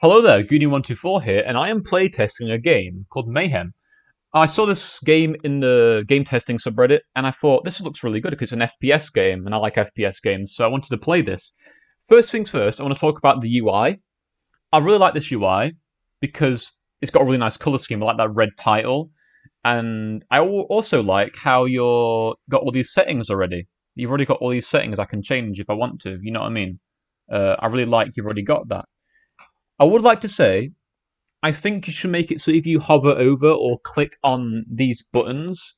Hello there, Goony124 here, and I am playtesting a game called Mayhem. I saw this game in the game testing subreddit, and I thought, this looks really good because it's an FPS game, and I like FPS games, so I wanted to play this. First things first, I want to talk about the UI. I really like this UI because it's got a really nice color scheme. I like that red title, and I also like how you've got all these settings already. You've already got all these settings I can change if I want to, you know what I mean? I really like you've already got that. I would like to say, I think you should make it so if you hover over or click on these buttons,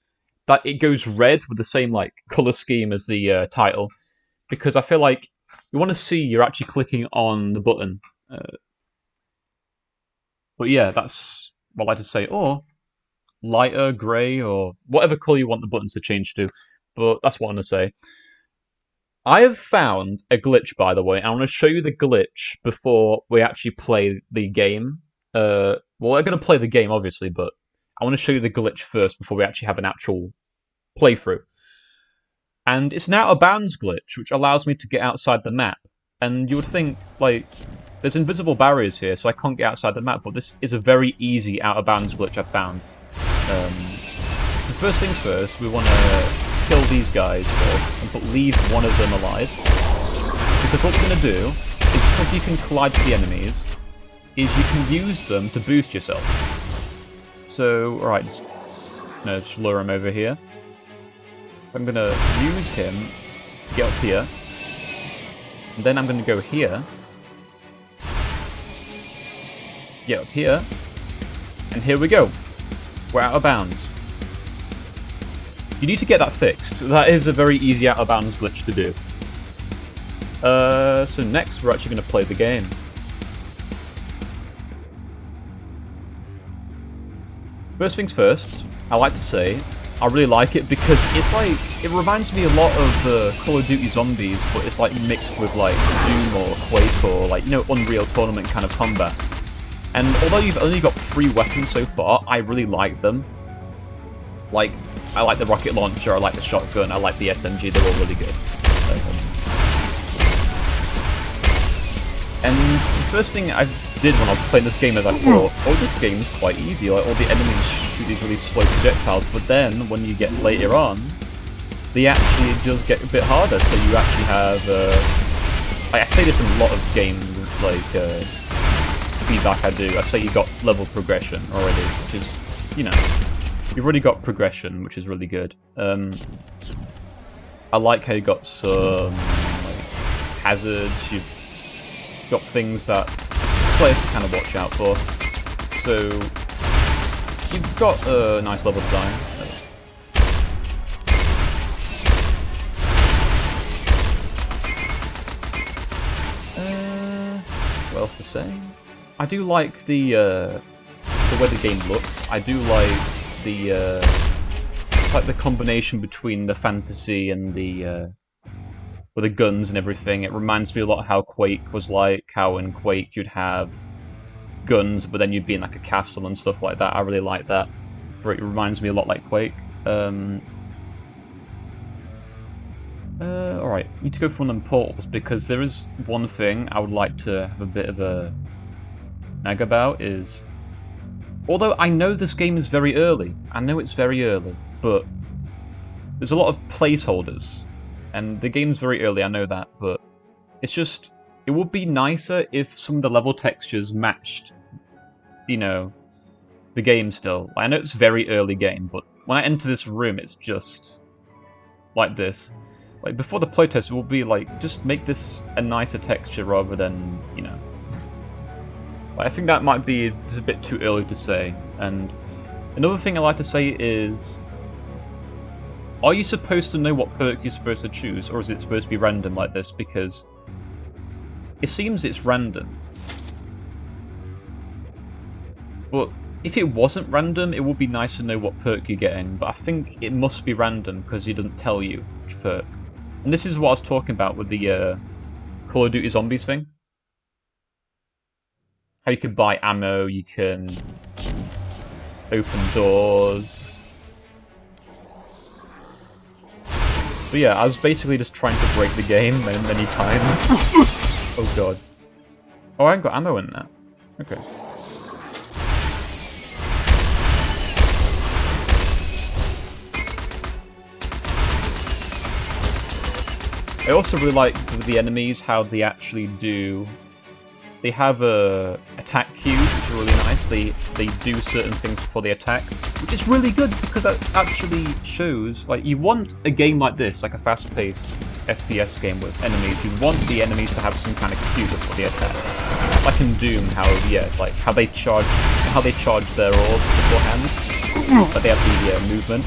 that it goes red with the same like color scheme as the title, because I feel like you want to see you're actually clicking on the button. But yeah, that's what I like to say. Or lighter grey or whatever color you want the buttons to change to. But that's what I want to say. I have found a glitch, by the way. I want to show you the glitch before we actually play the game. Well, we're going to play the game, obviously, but I want to show you the glitch first before we actually have an actual playthrough. And it's an out-of-bounds glitch, which allows me to get outside the map. And you would think, like, there's invisible barriers here, so I can't get outside the map, but this is a very easy out-of-bounds glitch I've found. So first things first, we want to kill these guys first, but leave one of them alive. Because what we're going to do is, because you can collide with the enemies, is you can use them to boost yourself. So, alright, just lure him over here. I'm going to use him to get up here. And then I'm going to go here. Get up here. And here we go. We're out of bounds. You need to get that fixed. That is a very easy out-of-bounds glitch to do. So next we're actually going to play the game. First things first, I like to say, I really like it because it's like, it reminds me a lot of Call of Duty Zombies, but it's like mixed with like Doom or Quake or like, you know, Unreal Tournament kind of combat. And although you've only got 3 weapons so far, I really like them. Like, I like the rocket launcher, I like the shotgun, I like the SMG, they're all really good. And the first thing I did when I was playing this game is I thought, oh, this game's quite easy, like all the enemies shoot these really slow projectiles, but then when you get later on, they actually just get a bit harder, so you actually have, I say this in a lot of games, like, feedback I do, I say you got level progression already, which is, you know, you've already got progression, which is really good. I like how you got some like, hazards, you've got things that players can kind of watch out for. So, you've got a nice level design. What else to say? I do like the way the game looks. I do like the combination between the fantasy and the with the guns and everything. It reminds me a lot of how Quake was like, how in Quake you'd have guns, but then you'd be in like a castle and stuff like that. I really like that. It reminds me a lot like Quake. Alright, need to go for one of them portals, because there is one thing I would like to have a bit of a nag about is, although I know this game is very early, I know it's very early, but there's a lot of placeholders, and the game's very early, I know that, but it's just, it would be nicer if some of the level textures matched, you know, the game still. I know it's very early game, but when I enter this room, it's just like this. Like, before the playtest, it will be like, just make this a nicer texture rather than, you know. I think that might be just a bit too early to say. And another thing I like to say is, are you supposed to know what perk you're supposed to choose, or is it supposed to be random like this? Because it seems it's random. But if it wasn't random, it would be nice to know what perk you're getting. But I think it must be random because he doesn't tell you which perk. And this is what I was talking about with the Call of Duty Zombies thing. How you can buy ammo, you can open doors. But yeah, I was basically just trying to break the game many times. Oh god. Oh, I haven't got ammo in there. Okay. I also really like the enemies, how they actually do... They have attack cues, which are really nice. They do certain things before they attack, which is really good because that actually shows, like, you want a game like this, like a fast-paced FPS game with enemies, you want the enemies to have some kind of cue before they attack. Like in Doom, how, yeah, like, how they charge their orbs beforehand, but they have the movement.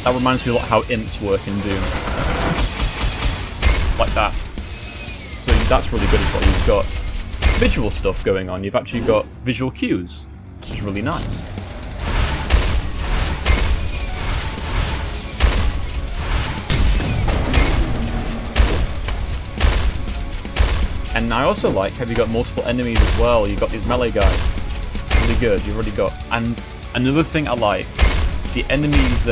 That reminds me a lot how imps work in Doom. Like that. So that's really good as well. You've got visual stuff going on. You've actually got visual cues, which is really nice. And I also like how you got multiple enemies as well. You've got these melee guys. Really good. You've already got... And another thing I like, the enemies'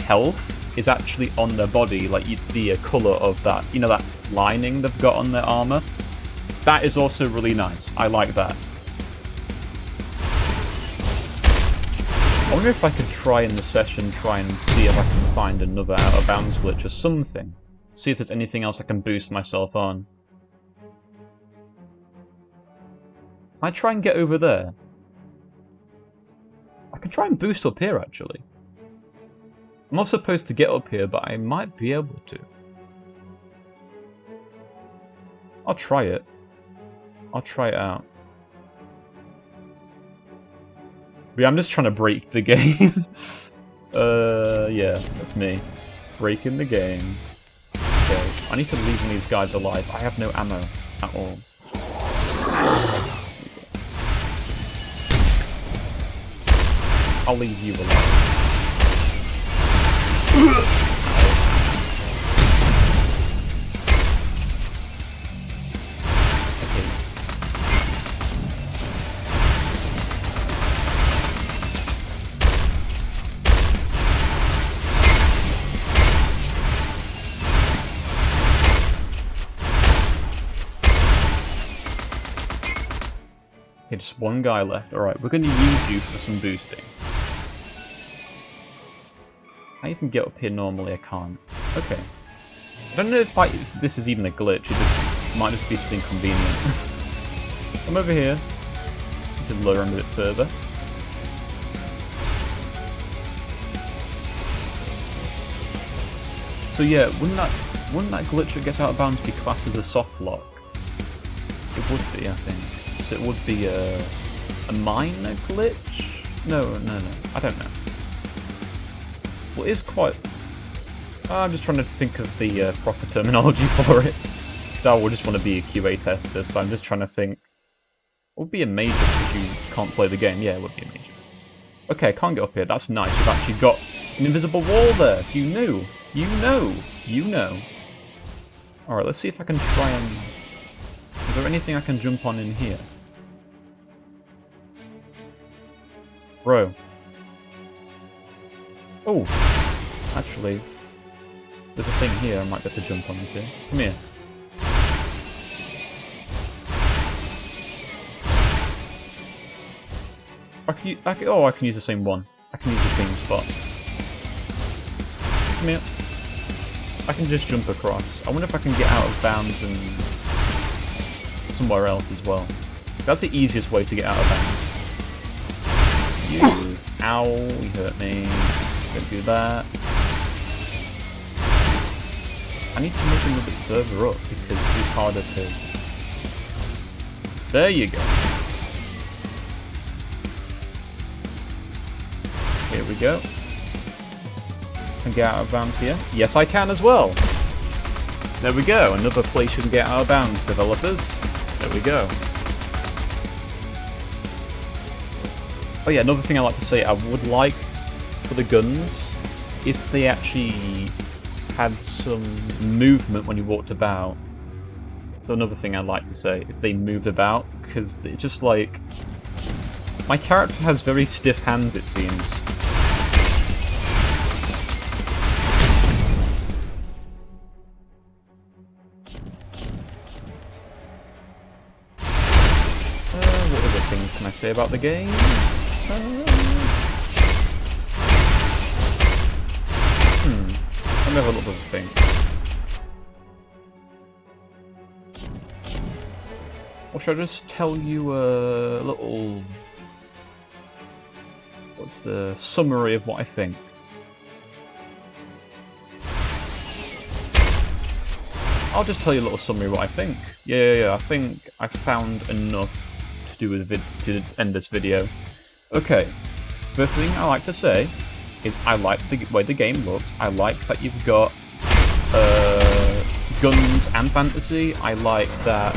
health is actually on their body, like the colour of that, you know, that lining they've got on their armour. That is also really nice. I like that. I wonder if I could try in the session, try and see if I can find another out of bounds glitch or something. See if there's anything else I can boost myself on. I try and get over there. I can try and boost up here, actually. I'm not supposed to get up here, but I might be able to. I'll try it. I'll try it out. But yeah, I'm just trying to break the game. Yeah, that's me. Breaking the game. Okay, I need to leave these guys alive. I have no ammo at all. I'll leave you alive. Okay, just one guy left. Alright, we're going to use you for some boosting. I can get up here normally, I can't. Okay. I don't know if this is even a glitch, it might just be something convenient. Come over here. You can lower him a bit further. So yeah, wouldn't that glitch that gets out of bounds be classed as a soft lock? It would be, I think. So it would be a minor glitch? No, I don't know. Well, it is quite... I'm just trying to think of the proper terminology for it. So I would just want to be a QA tester, so I'm just trying to think... What would be a major if you can't play the game? Yeah, it would be a major. Okay, I can't get up here. That's nice. You've actually got an invisible wall there. You knew. You know. You know. Alright, let's see if I can try and... Is there anything I can jump on in here? Bro. Oh, actually, there's a thing here I might get to jump on into. Come here. I can use the same one. I can use the same spot. Come here. I can just jump across. I wonder if I can get out of bounds and somewhere else as well. That's the easiest way to get out of bounds. You. Ow, you hurt me. Don't do that. I need to make him a bit further up because it's harder to... There you go. Here we go. Can get out of bounds here. Yes, I can as well. There we go. Another place you can get out of bounds, developers. There we go. Oh yeah, another thing I like to say, I would like for the guns, if they actually had some movement when you walked about. So another thing I'd like to say, if they moved about, because it's just like... My character has very stiff hands, it seems. things can I say about the game? Let me have a little think. Or should I just tell you a little... What's the summary of what I think? I'll just tell you a little summary of what I think. Yeah. I think I found enough to do with to end this video. Okay. First thing I like to say is I like the way the game looks. I like that you've got guns and fantasy. I like that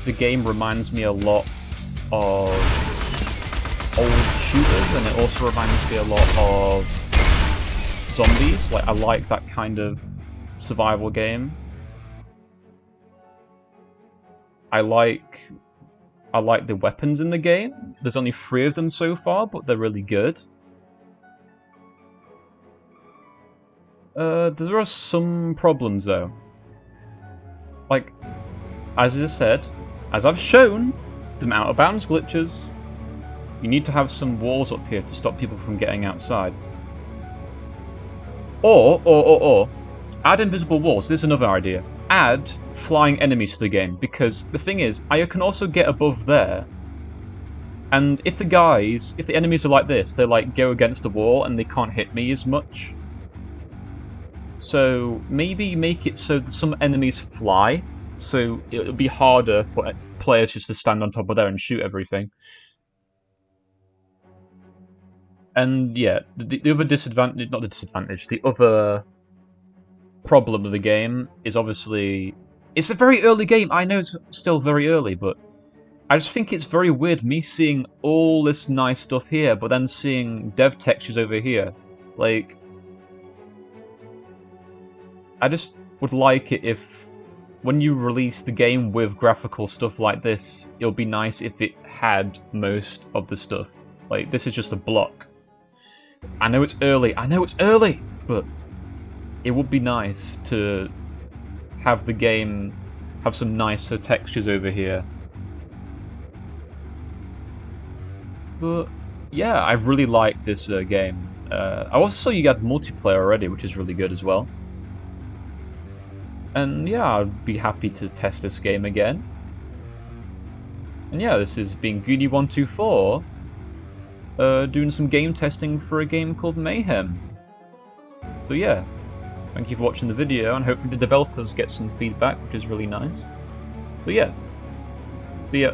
the game reminds me a lot of old shooters, and it also reminds me a lot of zombies. Like, I like that kind of survival game. I like the weapons in the game. There's only 3 of them so far, but they're really good. There are some problems though. Like, as I just said, as I've shown, the out of bounds glitches. You need to have some walls up here to stop people from getting outside. Or add invisible walls. This is another idea. Add flying enemies to the game, because the thing is, I can also get above there, and if the enemies are like this, they like go against the wall and they can't hit me as much. So maybe make it so that some enemies fly, so it'll be harder for players just to stand on top of there and shoot everything. And yeah, the other disadvantage, not the disadvantage, the other problem of the game is obviously, it's a very early game. I know it's still very early, but I just think it's very weird me seeing all this nice stuff here, but then seeing dev textures over here. Like, I just would like it if, when you release the game with graphical stuff like this, it would be nice if it had most of the stuff. Like, this is just a block. I know it's early, but it would be nice to have the game have some nicer textures over here. But yeah, I really like this game. I also saw you got multiplayer already, which is really good as well. And yeah, I'd be happy to test this game again. And yeah, this has been Goony124. Doing some game testing for a game called Mayhem. So yeah, thank you for watching the video, and hopefully the developers get some feedback, which is really nice. So yeah, see ya.